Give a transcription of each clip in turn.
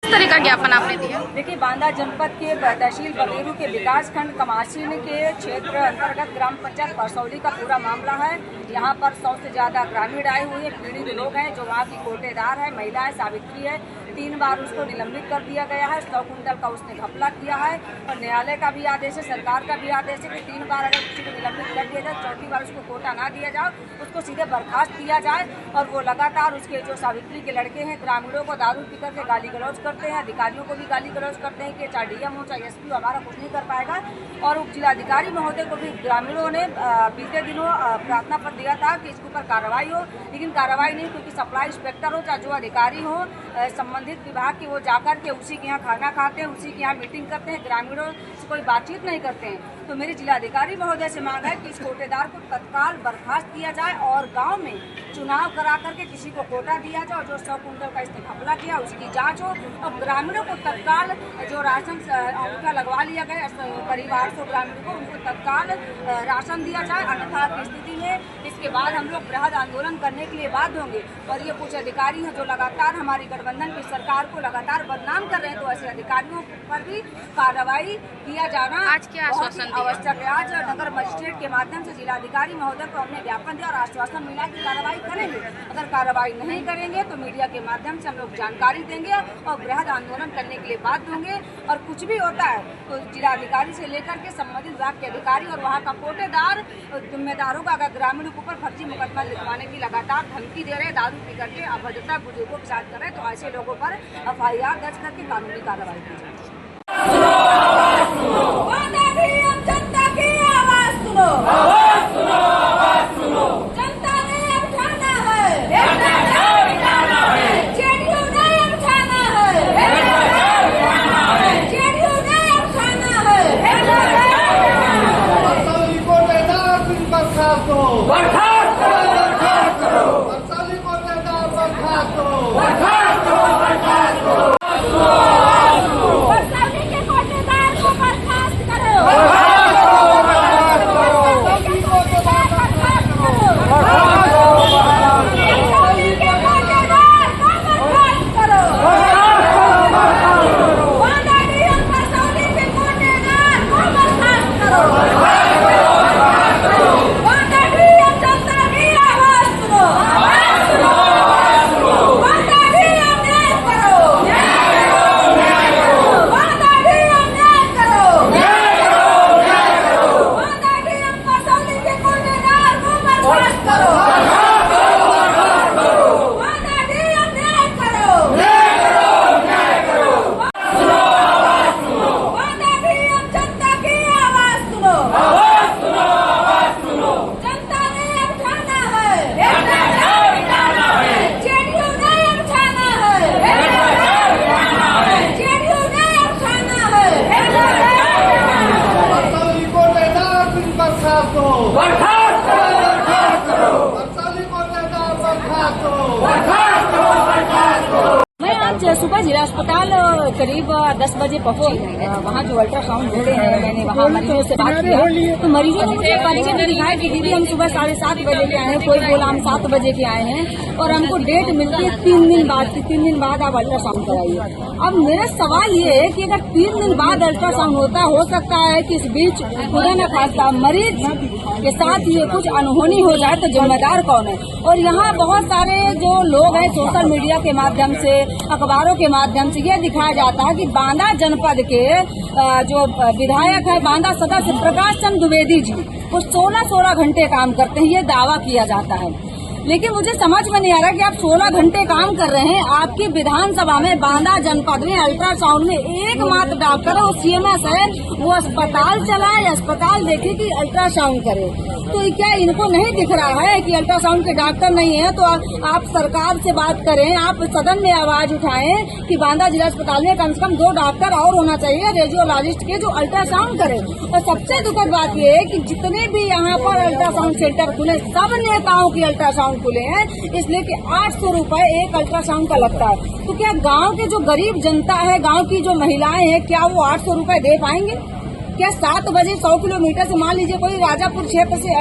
तरह का ज्ञापन आपने दिया? देखिए, बांदा जनपद के तहसील बगेरू के विकास खंड कमासीन के क्षेत्र अंतर्गत ग्राम पंचायत परसौली का पूरा मामला है। यहाँ पर 100 से ज्यादा ग्रामीण आए हुए पीड़ित लोग हैं, जो वहाँ की कोटेदार है, महिला है, सावित्री है। 3 बार उसको निलंबित कर दिया गया है। 100 कुंटल का उसने घपला किया है और न्यायालय का भी आदेश है, सरकार का भी आदेश है कि 3 बार अगर किसी को निलंबित कर दिया जाए, 4थी बार उसको कोटा ना दिया जाए, उसको सीधे बर्खास्त किया जाए। और वो लगातार उसके जो सावित्री के लड़के हैं, ग्रामीणों को दारू पी करके गाली गलौज करते हैं, अधिकारियों को भी गाली गलौज करते हैं कि चाहे डीएम हो चाहे एसपी हो, हमारा कुछ नहीं कर पाएगा। और उप जिलाधिकारी महोदय को भी ग्रामीणों ने बीते दिनों प्रार्थना पत्र दिया था कि इसके ऊपर कार्रवाई हो, लेकिन कार्रवाई नहीं, क्योंकि सप्लाई इंस्पेक्टर हो चाहे जो अधिकारी हो संबंधित विभाग के, वो जाकर के उसी के यहाँ खाना खाते हैं, उसी के यहाँ मीटिंग करते हैं, ग्रामीणों से कोई बातचीत नहीं करते हैं। तो मेरी जिलाधिकारी महोदय से मांग है कि इस कोटेदार को तत्काल बर्खास्त किया जाए और गांव में चुनाव करा करके किसी को कोटा दिया जाए, और जो 100 कुंटल का इसने घपला किया उसकी जांच हो, और ग्रामीणों को तत्काल जो राशन उनका लगवा लिया गया करीब 800 ग्रामीणों को, उनको तत्काल राशन दिया जाए। अन्यथा की स्थिति में इसके बाद हम लोग बृहद आंदोलन करने के लिए बाध्य होंगे। और ये कुछ अधिकारी हैं जो लगातार हमारी गठबंधन की सरकार को लगातार बदनाम कर रहे हैं, तो ऐसे अधिकारियों पर भी कार्रवाई किया जाना आज क्या आश्वासन आवश्यक है। आज नगर मजिस्ट्रेट के माध्यम से जिलाधिकारी महोदय को हमने ज्ञापन दिया और आश्वासन मिला कि कार्रवाई करेंगे। अगर कार्रवाई नहीं करेंगे तो मीडिया के माध्यम से हम लोग जानकारी देंगे और बृहद आंदोलन करने के लिए बाध्य होंगे। और कुछ भी होता है तो जिलाधिकारी से लेकर के संबंधित विभाग के अधिकारी और वहाँ का कोटेदार जिम्मेदारों का अगर ग्रामीणों के ऊपर फर्जी मुकदमा लिखवाने की लगातार धमकी दे रहे, दारू पी करके अभद्रता बुजुर्गों के साथ कर रहे, तो ऐसे लोगों पर FIR दर्ज करके कानूनी कार्रवाई की जाए। सुबह जिला अस्पताल करीब 10 बजे पहुंची। वहाँ जो अल्ट्रासाउंड होते हैं, मैंने वहाँ मरीजों से बात किया तो मरीजों ने मुझे परिचय दिखाया कि दीदी हम सुबह 7:30 बजे के आए हैं, कोई बोला हम 7 बजे के आए हैं और हमको डेट मिलती है 3 दिन बाद की, 3 दिन बाद आप अल्ट्रासाउंड कराइए। अब मेरा सवाल ये है कि अगर 3 दिन बाद अल्ट्रासाउंड होता, हो सकता है कि इस बीच खुदा न खास्ता मरीज के साथ ये कुछ अनहोनी हो जाए, तो जिम्मेदार कौन है? और यहाँ बहुत सारे जो लोग हैं सोशल मीडिया के माध्यम से, अखबारों के माध्यम से ये दिखाया जाता है कि बांदा जनपद के जो विधायक है, बांदा सदस्य प्रकाश चंद्र द्विवेदी जी, वो 16 घंटे काम करते हैं, ये दावा किया जाता है। लेकिन मुझे समझ में नहीं आ रहा कि आप 16 घंटे काम कर रहे हैं, आपकी विधानसभा में बांदा जनपद में अल्ट्रासाउंड में एकमात्र डॉक्टर है, वो CMS है, वो अस्पताल चलाए, अस्पताल देखे कि अल्ट्रासाउंड करे। तो क्या इनको नहीं दिख रहा है कि अल्ट्रासाउंड के डॉक्टर नहीं है? तो आप सरकार से बात करें, आप सदन में आवाज उठाएं कि बांदा जिला अस्पताल में कम से कम 2 डॉक्टर और होना चाहिए रेडियोलॉजिस्ट के, जो अल्ट्रासाउंड करे। और सबसे दुखद बात यह है कि जितने भी यहाँ पर अल्ट्रासाउंड सेंटर खुले, सब नेताओं की अल्ट्रासाउंड खुले हैं, इसलिए कि 800 रुपए एक अल्ट्रासाउंड का लगता है। तो क्या गांव के जो गरीब जनता है, गांव की जो महिलाएं हैं, क्या वो 800 रुपए दे पाएंगे? क्या 7 बजे 100 किलोमीटर से, मान लीजिए कोई राजापुर क्षेत्र से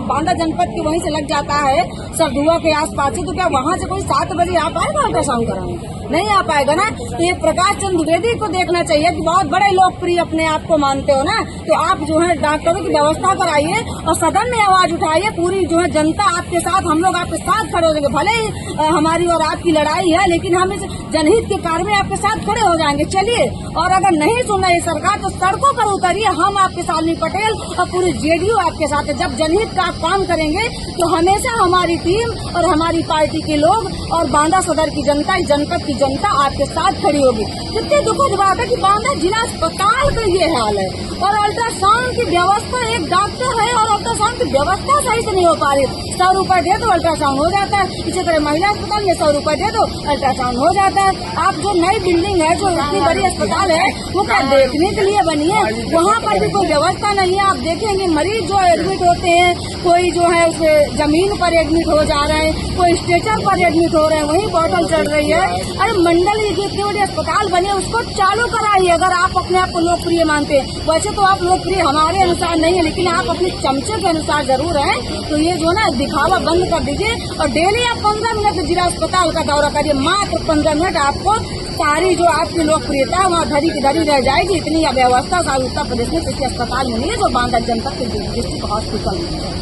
बांदा जनपद के वहीं से लग जाता है सरधुआ के आसपास से, तो क्या वहां से कोई 7 बजे आ पाएगा अल्ट्रासाउंड कराने? नहीं आ पाएगा ना। तो ये प्रकाश चंद्र द्विवेदी को देखना चाहिए कि बहुत बड़े लोकप्रिय अपने आप को मानते हो ना, तो आप जो है डॉक्टरों की व्यवस्था कराइए और सदन में आवाज उठाइए। पूरी जो है जनता आपके साथ, हम लोग आपके साथ खड़े हो जाएंगे। भले ही हमारी और आपकी लड़ाई है, लेकिन हम इस जनहित के कार्य में आपके साथ खड़े हो जाएंगे। चलिए, और अगर नहीं सुन रही सरकार तो सड़कों पर उतरिए। हम आपके सालनी पटेल और पूरी जेडीयू आपके साथ है। जब जनहित का आप काम करेंगे तो हमेशा हमारी टीम और हमारी पार्टी के लोग और बांदा सदर की जनता, इस जनपद की जनता आपके साथ खड़ी होगी। कितनी दुखद बात है कि बांदा जिला अस्पताल का ये हाल है और अल्ट्रासाउंड की व्यवस्था, एक डॉक्टर है और अल्ट्रासाउंड की व्यवस्था सही से नहीं हो पा रही। 100 रुपए दे दो अल्ट्रासाउंड हो जाता है। इसी तरह महिला अस्पताल में 100 रुपए दे दो अल्ट्रासाउंड हो जाता है। आप जो नई बिल्डिंग है, जो इतनी बड़ी अस्पताल है, वो क्या देखने के लिए बनी है? वहाँ पर भी कोई व्यवस्था नहीं है। आप देखेंगे मरीज जो एडमिट होते हैं, कोई जो है उसे जमीन पर एडमिट हो जा रहे हैं, कोई स्ट्रेचर पर एडमिट हो रहे हैं, वहीं बॉटल चढ़ रही है। अरे मंडल की इतनी बड़ी अस्पताल बनी है, उसको चालू कराइए अगर आप अपने आप को लोकप्रिय मानते हैं। वैसे तो आप लोकप्रिय हमारे अनुसार नहीं है, लेकिन आप अपने चमचे के अनुसार जरूर हैं। तो ये जो ना दिखावा बंद कर दीजिए और डेली आप 15 मिनट जिला अस्पताल का दौरा करिए। मात्र 15 मिनट आपको सारी जो आपकी लोकप्रियता है वहाँ धरी की धरी रह जाएगी। इतनी अव्यवस्था सारे उत्तर प्रदेश में किसी अस्पताल में नहीं है जो बांदा जनपद के डिस्ट्रिक्ट हॉस्पिटल में है।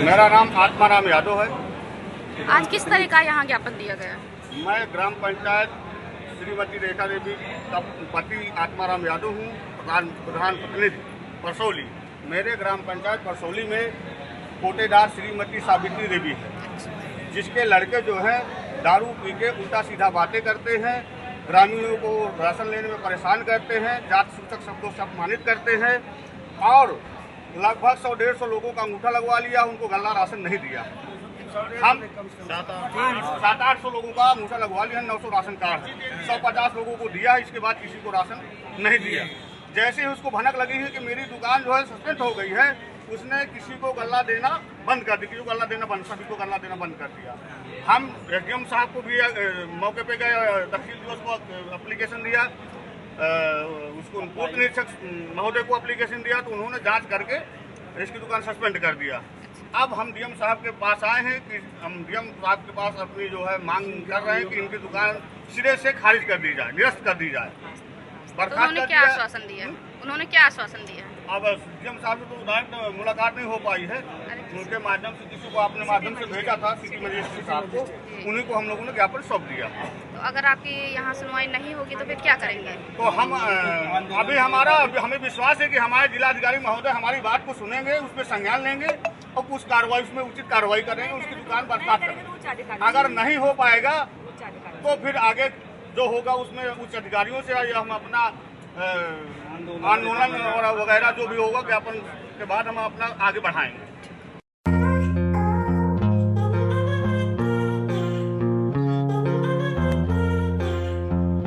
मेरा नाम आत्माराम यादव है। आज किस तरह का यहाँ ज्ञापन दिया गया? मैं ग्राम पंचायत श्रीमती रेखा देवी का पति आत्माराम यादव हूँ, प्रधान प्रतिनिधि परसौली। मेरे ग्राम पंचायत परसौली में कोटेदार श्रीमती सावित्री देवी है, जिसके लड़के जो हैं दारू पी के उल्टा सीधा बातें करते हैं, ग्रामीणों को राशन लेने में परेशान करते हैं, जात सूचक शब्दों से अपमानित करते हैं और लगभग 100-150 लोगों का अंगूठा लगवा लिया, उनको गल्ला राशन नहीं दिया। हम 700-800 लोगों का अंगूठा लगवा लिया, 900 राशन कार्ड, 150 लोगों को दिया, इसके बाद किसी को राशन नहीं दिया। जैसे ही उसको भनक लगी है कि मेरी दुकान जो है सस्पेंड हो गई है, उसने किसी को गल्ला देना बंद कर दिया, किसी को गल्ला देना बंद, सभी को गल्ला देना बंद कर दिया। हम एसडीएम साहब को भी मौके पे गए, तहसील दिवस को एप्लीकेशन दिया, उसको पूर्व निरीक्षक महोदय को एप्लीकेशन दिया, तो उन्होंने जांच करके इसकी दुकान सस्पेंड कर दिया। अब हम डीएम साहब के पास आए हैं कि हम डीएम साहब के पास अपनी जो है मांग कर रहे हैं कि इनकी दुकान सिरे से खारिज कर दी जाए, निरस्त कर दी जाए। तो उन्होंने क्या आश्वासन दिया? उन्होंने क्या आश्वासन दिया? अब डीएम साहब से तो डायरेक्ट मुलाकात नहीं हो पाई है, उनके माध्यम से किसी को अपने माध्यम से भेजा था सिटी मजिस्ट्रेट साहब को, उन्हीं को हम लोगों ने ज्ञापन सौंप दिया। तो अगर आपकी यहाँ सुनवाई नहीं होगी तो फिर क्या करेंगे? तो हम अभी हमें विश्वास है कि हमारे जिलाधिकारी महोदय हमारी बात को सुनेंगे, उस पर संज्ञान लेंगे और कुछ कार्रवाई उसमें उचित कार्रवाई करेंगे, उसकी दुकान बर्खास्त करेंगे। अगर नहीं हो पाएगा तो फिर आगे जो होगा उसमें उच्च अधिकारियों से हम अपना आंदोलन और वगैरह जो भी होगा ज्ञापन के बाद हम अपना आगे बढ़ाएंगे।